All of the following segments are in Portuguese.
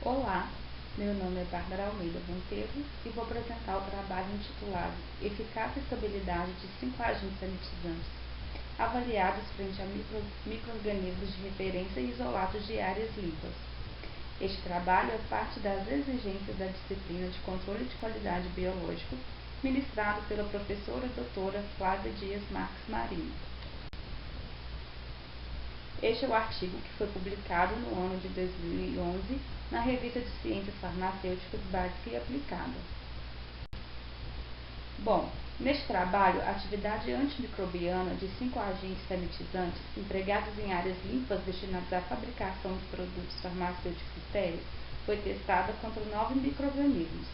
Olá, meu nome é Bárbara Almeida Monteiro e vou apresentar o trabalho intitulado Eficácia e Estabilidade de 5 agentes sanitizantes avaliados frente a micro-organismos de referência e isolados de áreas limpas. Este trabalho é parte das exigências da disciplina de Controle de Qualidade Biológico, ministrado pela professora doutora Flávia Dias Marques Marinho. Este é o artigo que foi publicado no ano de 2011 na Revista de Ciências Farmacêuticas Básica e Aplicada. Bom, neste trabalho, a atividade antimicrobiana de 5 agentes sanitizantes empregados em áreas limpas destinadas à fabricação de produtos farmacêuticos estéreis foi testada contra 9 micro-organismos,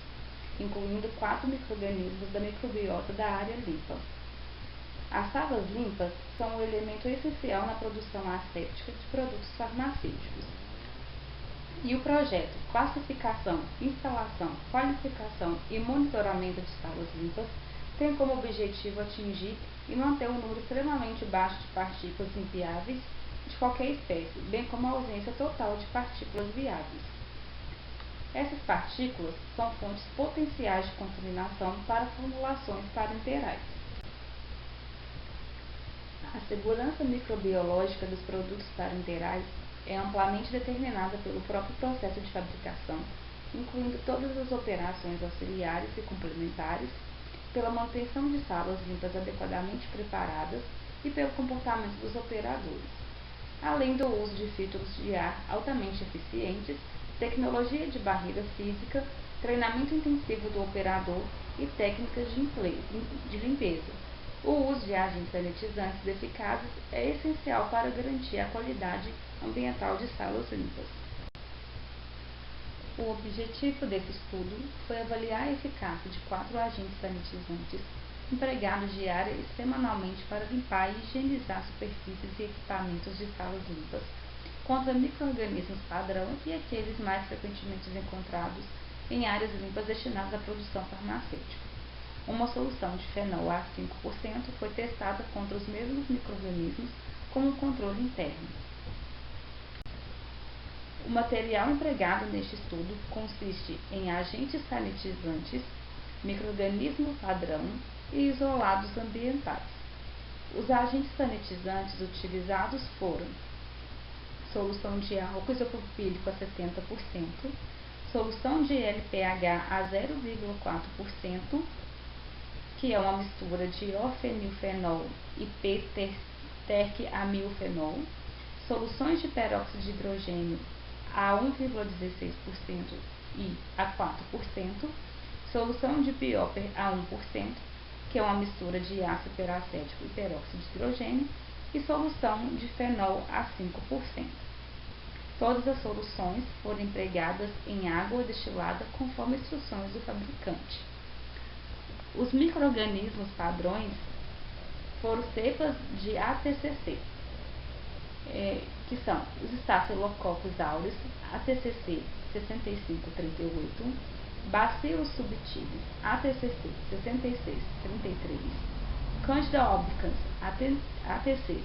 incluindo 4 micro-organismos da microbiota da área limpa. As salas limpas são um elemento essencial na produção asséptica de produtos farmacêuticos. E o projeto Classificação, Instalação, Qualificação e Monitoramento de Salas Limpas tem como objetivo atingir e manter um número extremamente baixo de partículas inviáveis de qualquer espécie, bem como a ausência total de partículas viáveis. Essas partículas são fontes potenciais de contaminação para formulações parenterais. A segurança microbiológica dos produtos parenterais é amplamente determinada pelo próprio processo de fabricação, incluindo todas as operações auxiliares e complementares, pela manutenção de salas limpas adequadamente preparadas e pelo comportamento dos operadores, além do uso de filtros de ar altamente eficientes, tecnologia de barreira física, treinamento intensivo do operador e técnicas de limpeza. O uso de agentes sanitizantes eficazes é essencial para garantir a qualidade ambiental de salas limpas. O objetivo desse estudo foi avaliar a eficácia de 4 agentes sanitizantes empregados diária e semanalmente para limpar e higienizar superfícies e equipamentos de salas limpas contra micro-organismos padrão e aqueles mais frequentemente encontrados em áreas limpas destinadas à produção farmacêutica. Uma solução de fenol a 5% foi testada contra os mesmos micro-organismos como um controle interno. O material empregado neste estudo consiste em agentes sanitizantes, micro-organismo padrão e isolados ambientais. Os agentes sanitizantes utilizados foram solução de álcool isopropílico a 70%, solução de LPH a 0,4%, que é uma mistura de orfenilfenol e p-tercamilfenol, soluções de peróxido de hidrogênio a 1,16% e a 4%, solução de bioper a 1%, que é uma mistura de ácido peracético e peróxido de hidrogênio, e solução de fenol a 5%. Todas as soluções foram empregadas em água destilada conforme instruções do fabricante. Os micro-organismos padrões foram cepas de ATCC, que são os Staphylococcus aureus, ATCC 6538, Bacillus subtilis, ATCC 6633, Candida albicans, ATCC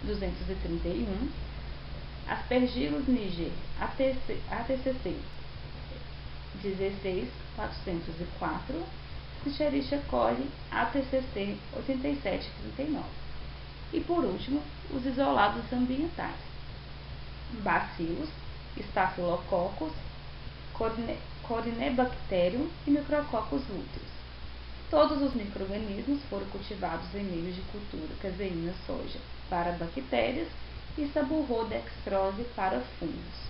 10231, Aspergillus niger, ATCC 16404, Escherichia coli, ATCC 8739. E por último, os isolados ambientais: Bacillus, Staphylococcus, Corynebacterium e Micrococcus luteus. Todos os micro-organismos foram cultivados em meios de cultura caseína soja para bactérias e saburrodextrose para fungos.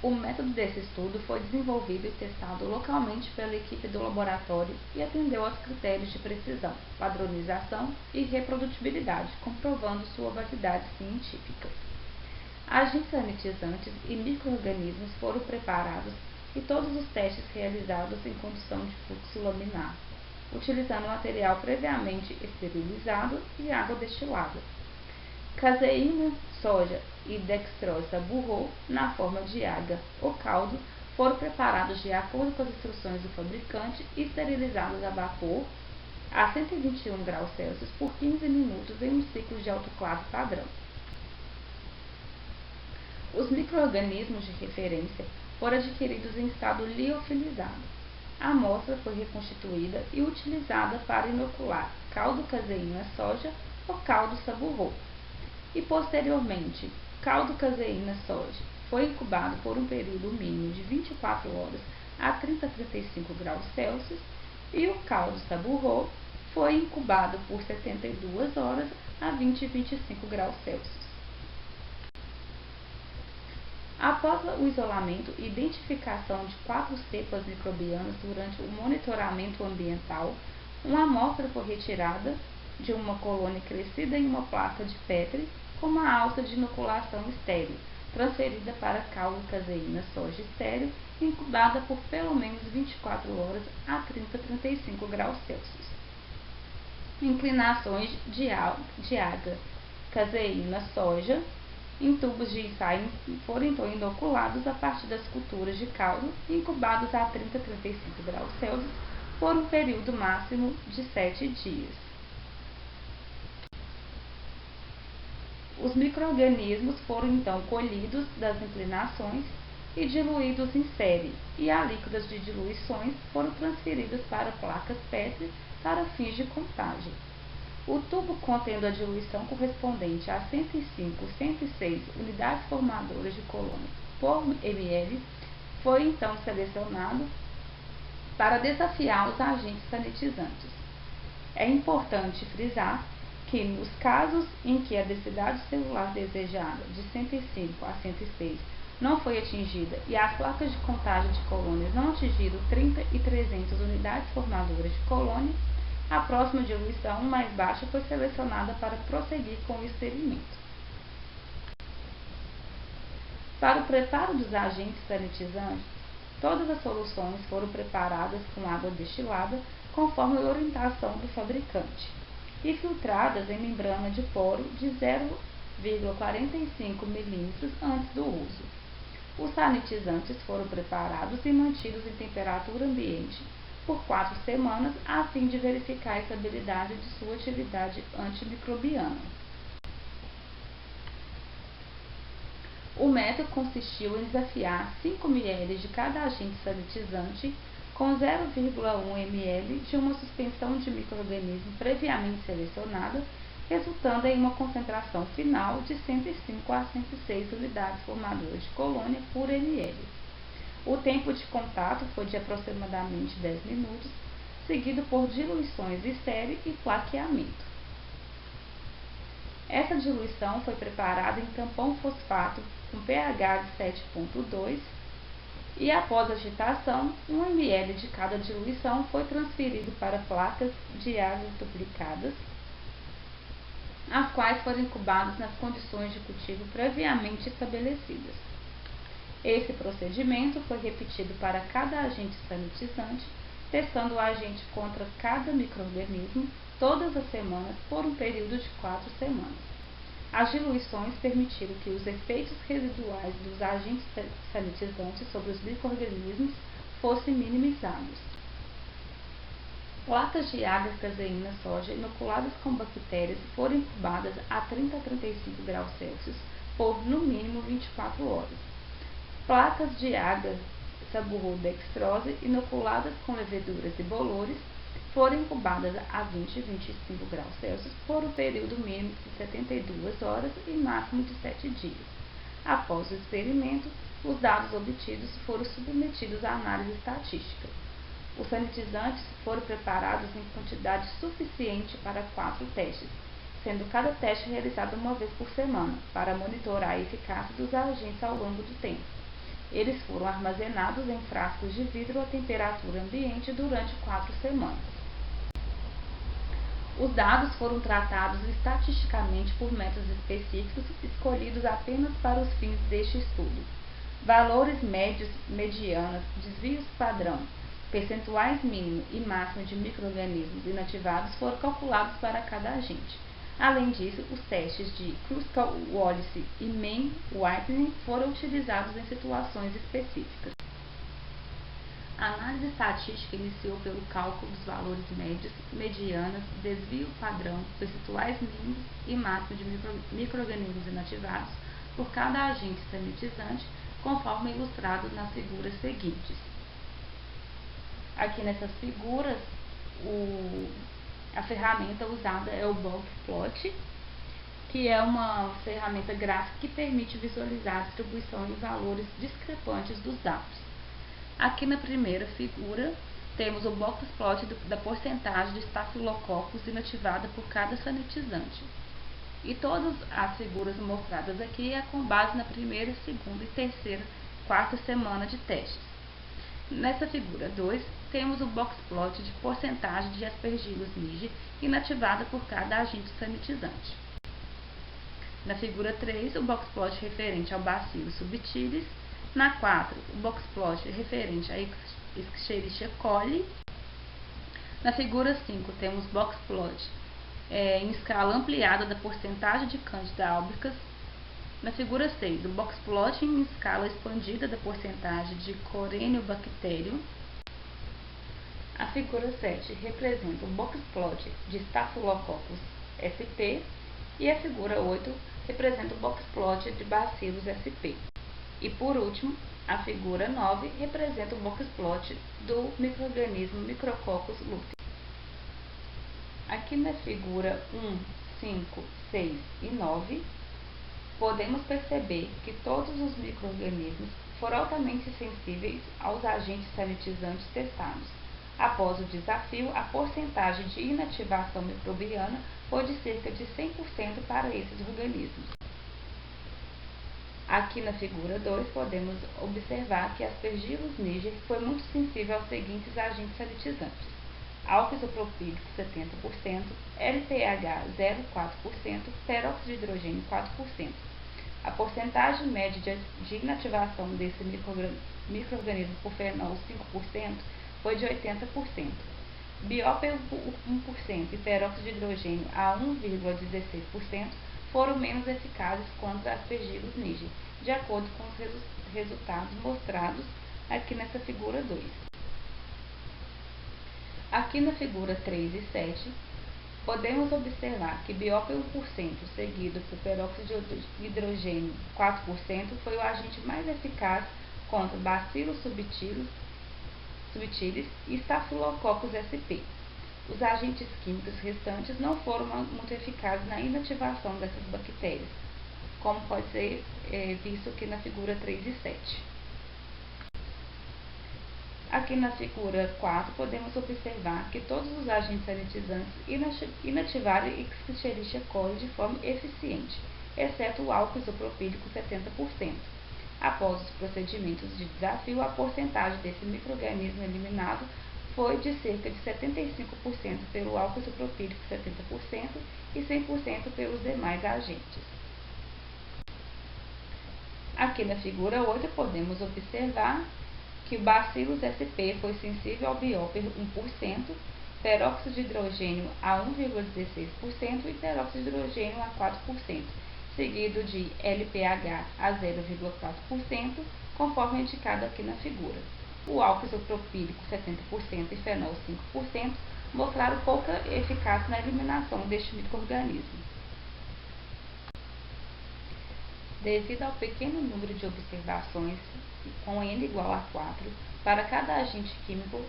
O método desse estudo foi desenvolvido e testado localmente pela equipe do laboratório e atendeu aos critérios de precisão, padronização e reprodutibilidade, comprovando sua validade científica. Agentes sanitizantes e micro-organismos foram preparados e todos os testes realizados em condição de fluxo laminar, utilizando material previamente esterilizado e água destilada. Caseína, soja e dextrose saburro, na forma de água ou caldo, foram preparados de acordo com as instruções do fabricante e esterilizados a vapor a 121 graus Celsius por 15 minutos em um ciclo de autoclave padrão. Os micro-organismos de referência foram adquiridos em estado liofilizado. A amostra foi reconstituída e utilizada para inocular caldo caseína soja ou caldo saburro. E posteriormente, caldo caseína soja foi incubado por um período mínimo de 24 horas a 30 a 35 graus Celsius e o caldo saburro foi incubado por 72 horas a 20 a 25 graus Celsius. Após o isolamento e identificação de 4 cepas microbianas durante o monitoramento ambiental, uma amostra foi retirada de uma colônia crescida em uma placa de Petri com uma alça de inoculação estéril, transferida para caldo caseína soja estéril, incubada por pelo menos 24 horas a 30 a 35 graus Celsius. Inclinações de água caseína soja em tubos de ensaio foram então inoculados a partir das culturas de caldo, incubados a 30 a 35 graus Celsius por um período máximo de 7 dias. Os micro-organismos foram então colhidos das inclinações e diluídos em série, e as líquidas de diluições foram transferidas para placas Petri para fins de contagem. O tubo contendo a diluição correspondente a 105 ou 106 unidades formadoras de colônia por ml foi então selecionado para desafiar os agentes sanitizantes. É importante frisar que, nos casos em que a densidade celular desejada de 105 a 106 não foi atingida e as placas de contagem de colônias não atingiram 30 e 300 unidades formadoras de colônia, a próxima diluição mais baixa foi selecionada para prosseguir com o experimento. Para o preparo dos agentes sanitizantes, todas as soluções foram preparadas com água destilada conforme a orientação do fabricante e filtradas em membrana de poro de 0,45 mm antes do uso. Os sanitizantes foram preparados e mantidos em temperatura ambiente por 4 semanas a fim de verificar a estabilidade de sua atividade antimicrobiana. O método consistiu em desafiar 5 ml de cada agente sanitizante com 0,1 ml de uma suspensão de micro-organismo previamente selecionada, resultando em uma concentração final de 105 a 106 unidades formadoras de colônia por ml. O tempo de contato foi de aproximadamente 10 minutos, seguido por diluições de série e plaqueamento. Essa diluição foi preparada em tampão fosfato com pH de 7,2 e, após agitação, 1 ml de cada diluição foi transferido para placas de água duplicadas, as quais foram incubadas nas condições de cultivo previamente estabelecidas. Esse procedimento foi repetido para cada agente sanitizante, testando o agente contra cada micro-organismo todas as semanas por um período de 4 semanas. As diluições permitiram que os efeitos residuais dos agentes sanitizantes sobre os micro-organismos fossem minimizados. Placas de água caseína soja inoculadas com bactérias foram incubadas a 30 a 35 graus Celsius por no mínimo 24 horas. Placas de água saburro dextrose inoculadas com leveduras e bolores foram incubadas a 20 a 25 graus Celsius por um período mínimo de 72 horas e máximo de 7 dias. Após o experimento, os dados obtidos foram submetidos à análise estatística. Os sanitizantes foram preparados em quantidade suficiente para 4 testes, sendo cada teste realizado uma vez por semana, para monitorar a eficácia dos agentes ao longo do tempo. Eles foram armazenados em frascos de vidro a temperatura ambiente durante 4 semanas. Os dados foram tratados estatisticamente por métodos específicos escolhidos apenas para os fins deste estudo. Valores médios, medianas, desvios padrão, percentuais mínimo e máximo de micro-organismos inativados foram calculados para cada agente. Além disso, os testes de Kruskal-Wallis e Mann-Whitney foram utilizados em situações específicas. A análise estatística iniciou pelo cálculo dos valores médios, medianas, desvio padrão, percentuais mínimos e máximos de micro-organismos inativados por cada agente sanitizante, conforme ilustrado nas figuras seguintes. Aqui nessas figuras, a ferramenta usada é o Boxplot, que é uma ferramenta gráfica que permite visualizar a distribuição em valores discrepantes dos dados. Aqui na primeira figura, temos o Boxplot da porcentagem de Staphylococcus inativada por cada sanitizante. E todas as figuras mostradas aqui é com base na primeira, segunda e terceira, quarta semana de testes. Nessa figura 2, temos o Boxplot de porcentagem de Aspergillus niger inativada por cada agente sanitizante. Na figura 3, o Boxplot referente ao Bacillus subtilis. Na 4, o Boxplot referente a Escherichia coli. Na figura 5, temos Boxplot em escala ampliada da porcentagem de Candida albicans. Na figura 6, o Boxplot em escala expandida da porcentagem de Corynebacterium. A figura 7 representa o Boxplot de Staphylococcus sp e a figura 8 representa o Boxplot de Bacillus sp. E por último, a figura 9 representa o Boxplot do micro-organismo Micrococcus luteus. Aqui na figura 1, 5, 6 e 9, podemos perceber que todos os micro-organismos foram altamente sensíveis aos agentes sanitizantes testados. Após o desafio, a porcentagem de inativação microbiana foi de cerca de 100% para esses organismos. Aqui na figura 2, podemos observar que Aspergillus niger foi muito sensível aos seguintes agentes sanitizantes: álcool isopropílico 70%, LPH 0,4%, peróxido de hidrogênio 4%. A porcentagem média de inativação desse micro-organismo por fenol 5% foi de 80%. Biópero 1% e peróxido de hidrogênio a 1,16% foram menos eficazes contra Aspergillus niger, de acordo com os resultados mostrados aqui nessa figura 2. Aqui na figura 3 e 7, podemos observar que biópero 1%, seguido por peróxido de hidrogênio 4%, foi o agente mais eficaz contra Bacillus subtilis e Staphylococcus sp. Os agentes químicos restantes não foram muito eficazes na inativação dessas bactérias, como pode ser visto aqui na figura 3 e 7. Aqui na figura 4, podemos observar que todos os agentes sanitizantes inativaram Escherichia coli de forma eficiente, exceto o álcool isopropílico 70%. Após os procedimentos de desafio, a porcentagem desse micro-organismo eliminado foi de cerca de 75% pelo álcool isopropílico 70% e 100% pelos demais agentes. Aqui na figura 8 podemos observar que o Bacillus sp foi sensível ao biópero 1%, peróxido de hidrogênio a 1,16% e peróxido de hidrogênio a 4%, seguido de LPH a 0,4%, conforme indicado aqui na figura. O álcool isopropílico 70% e fenol 5% mostraram pouca eficácia na eliminação deste micro-organismo. Devido ao pequeno número de observações, com N igual a 4, para cada agente químico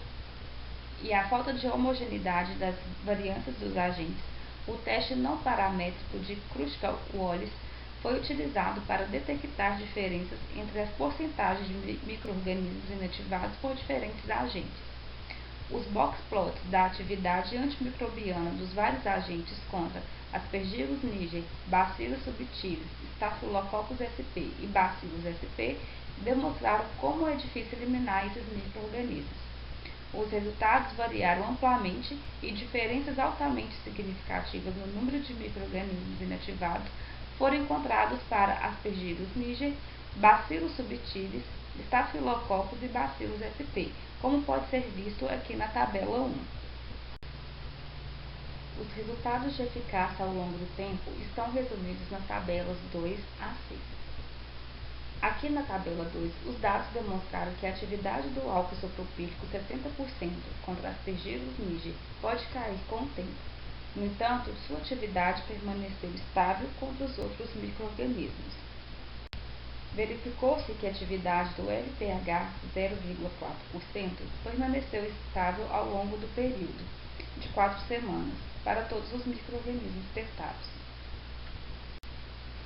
e a falta de homogeneidade das variâncias dos agentes, o teste não paramétrico de Kruskal-Wallis foi utilizado para detectar diferenças entre as porcentagens de micro-organismos inativados por diferentes agentes. Os boxplots da atividade antimicrobiana dos vários agentes contra Aspergillus niger, Bacillus subtilis, Staphylococcus sp e Bacillus sp demonstraram como é difícil eliminar esses micro-organismos. Os resultados variaram amplamente e diferenças altamente significativas no número de micro-organismos inativados foram encontrados para Aspergillus niger, Bacillus subtilis, Staphylococcus e Bacillus sp, como pode ser visto aqui na tabela 1. Os resultados de eficácia ao longo do tempo estão resumidos nas tabelas 2 a 6. Aqui na tabela 2, os dados demonstraram que a atividade do álcool isopropílico 70% contra Aspergillus niger pode cair com o tempo. No entanto, sua atividade permaneceu estável contra os outros micro-organismos. Verificou-se que a atividade do LPH 0,4% permaneceu estável ao longo do período de 4 semanas para todos os micro-organismos testados.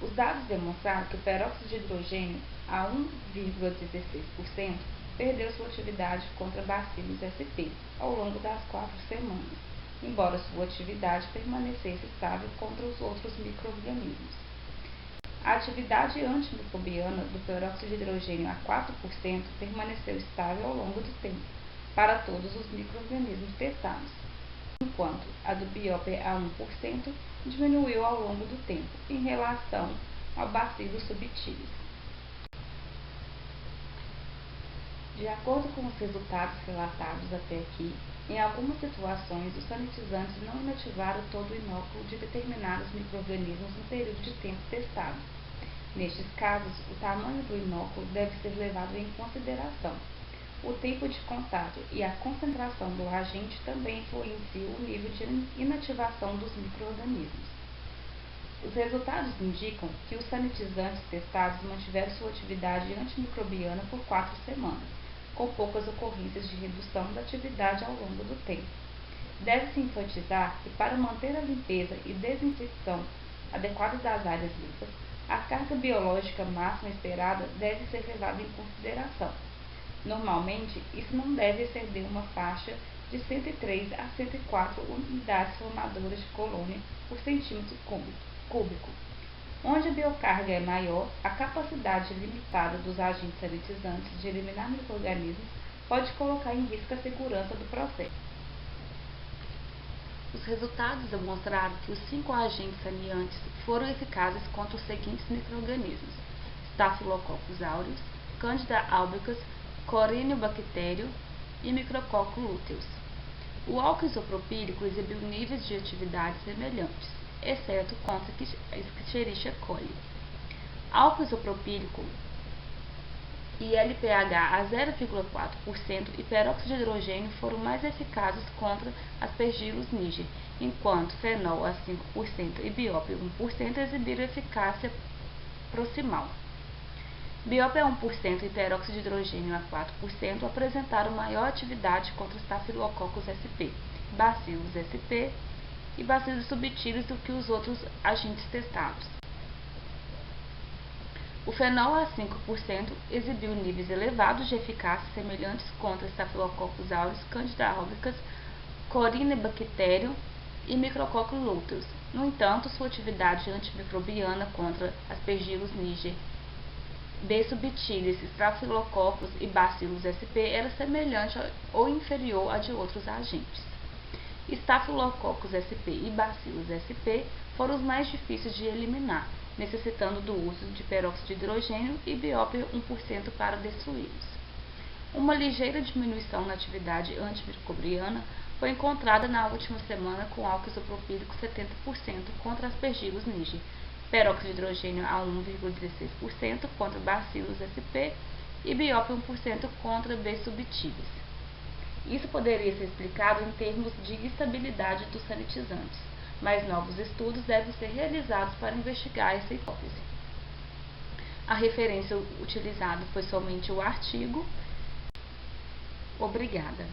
Os dados demonstraram que o peróxido de hidrogênio a 1,16% perdeu sua atividade contra bacilos SP ao longo das 4 semanas, embora sua atividade permanecesse estável contra os outros micro-organismos. A atividade antimicrobiana do peróxido de hidrogênio a 4% permaneceu estável ao longo do tempo para todos os micro-organismos testados, enquanto a do BIOP a 1% diminuiu ao longo do tempo em relação ao bacillus subtilis. De acordo com os resultados relatados até aqui, em algumas situações, os sanitizantes não inativaram todo o inóculo de determinados micro-organismos no período de tempo testado. Nestes casos, o tamanho do inóculo deve ser levado em consideração. O tempo de contato e a concentração do agente também influenciam o nível de inativação dos micro-organismos. Os resultados indicam que os sanitizantes testados mantiveram sua atividade antimicrobiana por 4 semanas, com poucas ocorrências de redução da atividade ao longo do tempo. Deve-se enfatizar que, para manter a limpeza e desinfecção adequadas das áreas limpas, a carga biológica máxima esperada deve ser levada em consideração. Normalmente, isso não deve exceder uma faixa de 103 a 104 unidades formadoras de colônia por centímetro cúbico. Onde a biocarga é maior, a capacidade limitada dos agentes sanitizantes de eliminar micro-organismos pode colocar em risco a segurança do processo. Os resultados demonstraram que os 5 agentes saneantes foram eficazes contra os seguintes micro-organismos: Staphylococcus aureus, Candida albicans, Corynebacterium e Micrococcus luteus. O álcool isopropílico exibiu níveis de atividade semelhantes, exceto contra Escherichia coli. Álcool isopropílico e LPH a 0,4% e peróxido de hidrogênio foram mais eficazes contra Aspergillus niger, enquanto fenol a 5% e BIOP 1% exibiram eficácia proximal. BIOP a 1% e peróxido de hidrogênio a 4% apresentaram maior atividade contra Staphylococcus sp, Bacillus sp e Bacillus subtilis do que os outros agentes testados. O fenol a 5% exibiu níveis elevados de eficácia semelhantes contra Staphylococcus aureus, Candida albicans, Corynebacterium e Micrococcus luteus. No entanto, sua atividade antimicrobiana contra Aspergillus niger, B. subtilis, Staphylococcus e Bacillus sp era semelhante ou inferior à de outros agentes. Staphylococcus sp e Bacillus sp foram os mais difíceis de eliminar, necessitando do uso de peróxido de hidrogênio e BIOP 1% para destruí-los. Uma ligeira diminuição na atividade antimicrobiana foi encontrada na última semana com álcool isopropílico 70% contra Aspergillus niger, peróxido de hidrogênio a 1,16% contra Bacillus sp e BIOP 1% contra B. subtilis. Isso poderia ser explicado em termos de estabilidade dos sanitizantes, mas novos estudos devem ser realizados para investigar essa hipótese. A referência utilizada foi somente o artigo. Obrigada.